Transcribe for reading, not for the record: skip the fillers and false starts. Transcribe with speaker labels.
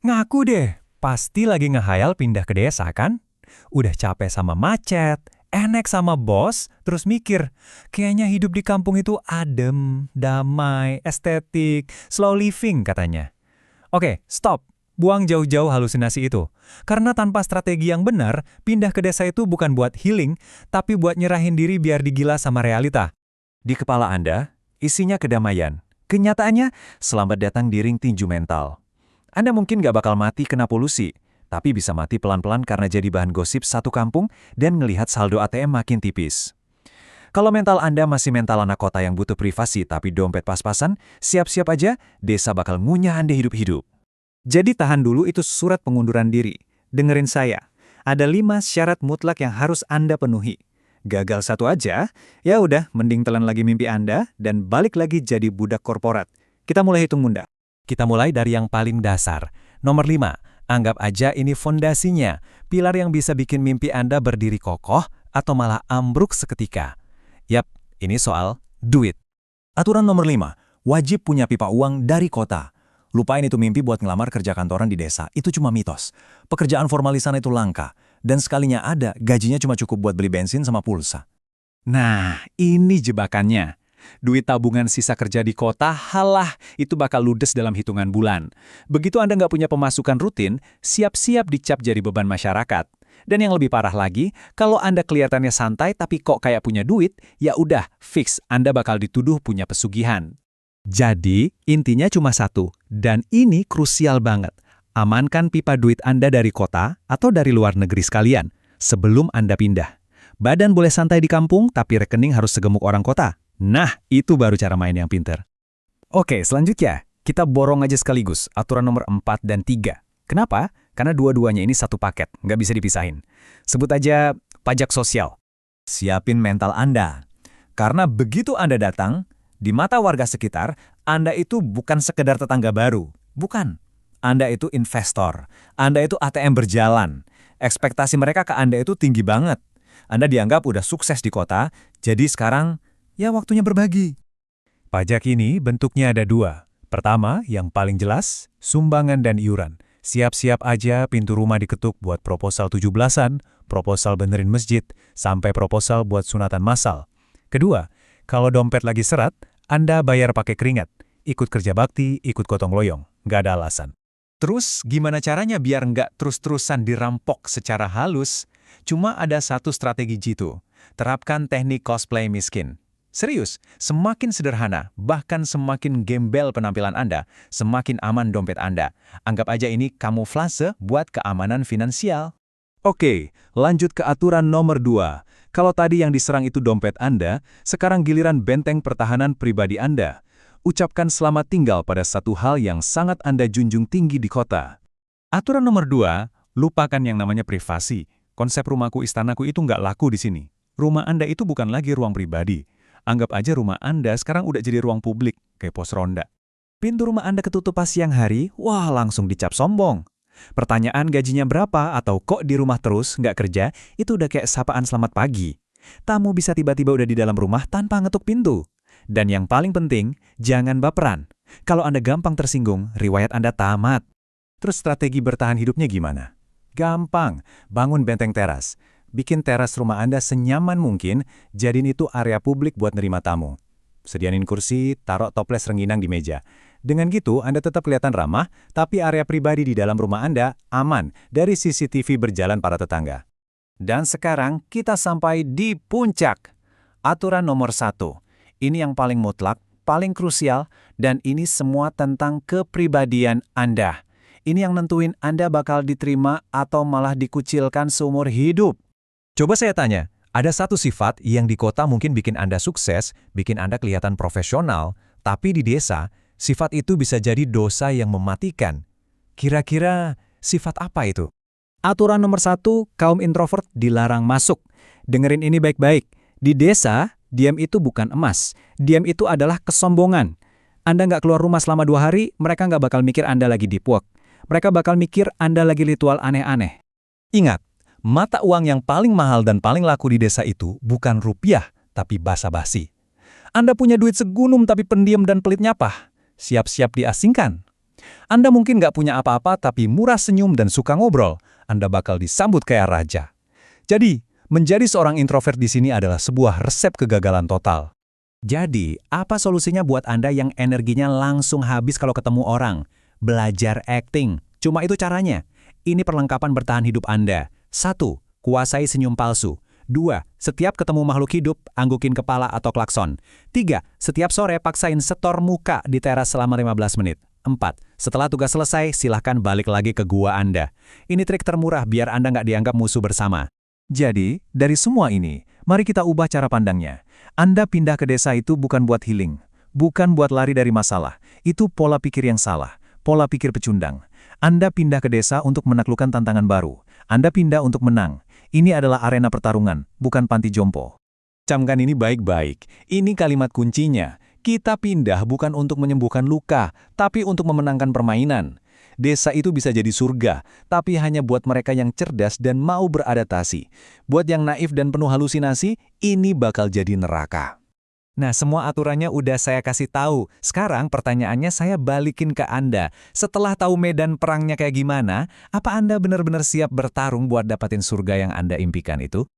Speaker 1: Ngaku deh, pasti lagi ngehayal pindah ke desa kan? Udah capek sama macet, enek sama bos, terus mikir, kayaknya hidup di kampung itu adem, damai, estetik, slow living katanya. Oke, stop. Buang jauh-jauh halusinasi itu. Karena tanpa strategi yang benar, pindah ke desa itu bukan buat healing, tapi buat nyerahin diri biar digila sama realita. Di kepala Anda, isinya kedamaian. Kenyataannya, selamat datang di ring tinju mental. Anda mungkin gak bakal mati kena polusi, tapi bisa mati pelan-pelan karena jadi bahan gosip satu kampung dan ngelihat saldo ATM makin tipis. Kalau mental Anda masih mental anak kota yang butuh privasi tapi dompet pas-pasan, siap-siap aja, desa bakal ngunyah Anda hidup-hidup. Jadi tahan dulu itu surat pengunduran diri. Dengerin saya, ada 5 syarat mutlak yang harus Anda penuhi. Gagal satu aja, ya udah mending telan lagi mimpi Anda dan balik lagi jadi budak korporat. Kita mulai hitung mundur. Kita mulai dari yang paling dasar. Nomor 5, anggap aja ini fondasinya, pilar yang bisa bikin mimpi Anda berdiri kokoh atau malah ambruk seketika. Yap, ini soal duit. Aturan nomor 5, wajib punya pipa uang dari kota. Lupain itu mimpi buat ngelamar kerja kantoran di desa, itu cuma mitos. Pekerjaan formal di sana itu langka, dan sekalinya ada, gajinya cuma cukup buat beli bensin sama pulsa. Nah, ini jebakannya. Duit tabungan sisa kerja di kota, halah, itu bakal ludes dalam hitungan bulan. Begitu Anda nggak punya pemasukan rutin, siap-siap dicap jadi beban masyarakat. Dan yang lebih parah lagi, kalau Anda kelihatannya santai tapi kok kayak punya duit, ya udah, fix Anda bakal dituduh punya pesugihan. Jadi, intinya cuma satu, dan ini krusial banget. Amankan pipa duit Anda dari kota atau dari luar negeri sekalian, sebelum Anda pindah. Badan boleh santai di kampung, tapi rekening harus segemuk orang kota. Nah, itu baru cara main yang pinter. Oke, selanjutnya, kita borong aja sekaligus, aturan nomor 4 dan 3. Kenapa? Karena dua-duanya ini satu paket, nggak bisa dipisahin. Sebut aja pajak sosial. Siapin mental Anda. Karena begitu Anda datang, di mata warga sekitar, Anda itu bukan sekedar tetangga baru. Bukan. Anda itu investor. Anda itu ATM berjalan. Ekspektasi mereka ke Anda itu tinggi banget. Anda dianggap udah sukses di kota, jadi sekarang, ya waktunya berbagi. Pajak ini bentuknya ada 2. Pertama, yang paling jelas, sumbangan dan iuran. Siap-siap aja pintu rumah diketuk buat proposal 17-an, proposal benerin masjid, sampai proposal buat sunatan massal. Kedua, kalau dompet lagi seret, Anda bayar pakai keringat. Ikut kerja bakti, ikut gotong royong. Nggak ada alasan. Terus, gimana caranya biar nggak terus-terusan dirampok secara halus? Cuma ada satu strategi jitu. Terapkan teknik cosplay miskin. Serius, semakin sederhana, bahkan semakin gembel penampilan Anda, semakin aman dompet Anda. Anggap aja ini kamuflase buat keamanan finansial. Oke, lanjut ke aturan nomor 2. Kalau tadi yang diserang itu dompet Anda, sekarang giliran benteng pertahanan pribadi Anda. Ucapkan selamat tinggal pada satu hal yang sangat Anda junjung tinggi di kota. Aturan nomor 2, lupakan yang namanya privasi. Konsep rumahku istanaku itu nggak laku di sini. Rumah Anda itu bukan lagi ruang pribadi. Anggap aja rumah Anda sekarang udah jadi ruang publik, kayak pos ronda. Pintu rumah Anda ketutup pas siang hari, wah langsung dicap sombong. Pertanyaan gajinya berapa atau kok di rumah terus nggak kerja, itu udah kayak sapaan selamat pagi. Tamu bisa tiba-tiba udah di dalam rumah tanpa ngetuk pintu. Dan yang paling penting, jangan baperan. Kalau Anda gampang tersinggung, riwayat Anda tamat. Terus strategi bertahan hidupnya gimana? Gampang, bangun benteng teras. Bikin teras rumah Anda senyaman mungkin, jadiin itu area publik buat nerima tamu. Sediain kursi, taruh toples rengginang di meja. Dengan gitu, Anda tetap kelihatan ramah, tapi area pribadi di dalam rumah Anda aman dari CCTV berjalan para tetangga. Dan sekarang kita sampai di puncak. Aturan nomor 1. Ini yang paling mutlak, paling krusial, dan ini semua tentang kepribadian Anda. Ini yang nentuin Anda bakal diterima atau malah dikucilkan seumur hidup. Coba saya tanya, ada satu sifat yang di kota mungkin bikin Anda sukses, bikin Anda kelihatan profesional, tapi di desa, sifat itu bisa jadi dosa yang mematikan. Kira-kira sifat apa itu? Aturan nomor 1, kaum introvert dilarang masuk. Dengerin ini baik-baik. Di desa, diam itu bukan emas. Diam itu adalah kesombongan. Anda nggak keluar rumah selama 2 hari, mereka nggak bakal mikir Anda lagi deep work. Mereka bakal mikir Anda lagi ritual aneh-aneh. Ingat, mata uang yang paling mahal dan paling laku di desa itu bukan rupiah, tapi basa-basi. Anda punya duit segunung tapi pendiam dan pelit nyapah. Siap-siap diasingkan.
Speaker 2: Anda mungkin nggak punya apa-apa tapi murah senyum dan suka ngobrol. Anda bakal disambut kayak raja. Jadi, menjadi seorang introvert di sini adalah sebuah resep kegagalan total.
Speaker 1: Jadi, apa solusinya buat Anda yang energinya langsung habis kalau ketemu orang? Belajar acting. Cuma itu caranya. Ini perlengkapan bertahan hidup Anda. 1. Kuasai senyum palsu. 2. Setiap ketemu makhluk hidup, anggukin kepala atau klakson. 3. Setiap sore paksain setor muka di teras selama 15 menit. 4. Setelah tugas selesai, silahkan balik lagi ke gua Anda. Ini trik termurah biar Anda nggak dianggap musuh bersama.
Speaker 2: Jadi, dari semua ini, mari kita ubah cara pandangnya. Anda pindah ke desa itu bukan buat healing, bukan buat lari dari masalah. Itu pola pikir yang salah, pola pikir pecundang. Anda pindah ke desa untuk menaklukkan tantangan baru. Anda pindah untuk menang. Ini adalah arena pertarungan, bukan panti jompo.
Speaker 1: Camkan ini baik-baik. Ini kalimat kuncinya. Kita pindah bukan untuk menyembuhkan luka, tapi untuk memenangkan permainan. Desa itu bisa jadi surga, tapi hanya buat mereka yang cerdas dan mau beradaptasi. Buat yang naif dan penuh halusinasi, ini bakal jadi neraka. Nah, semua aturannya udah saya kasih tahu. Sekarang pertanyaannya saya balikin ke Anda. Setelah tahu medan perangnya kayak gimana, apa Anda benar-benar siap bertarung buat dapatin surga yang Anda impikan itu?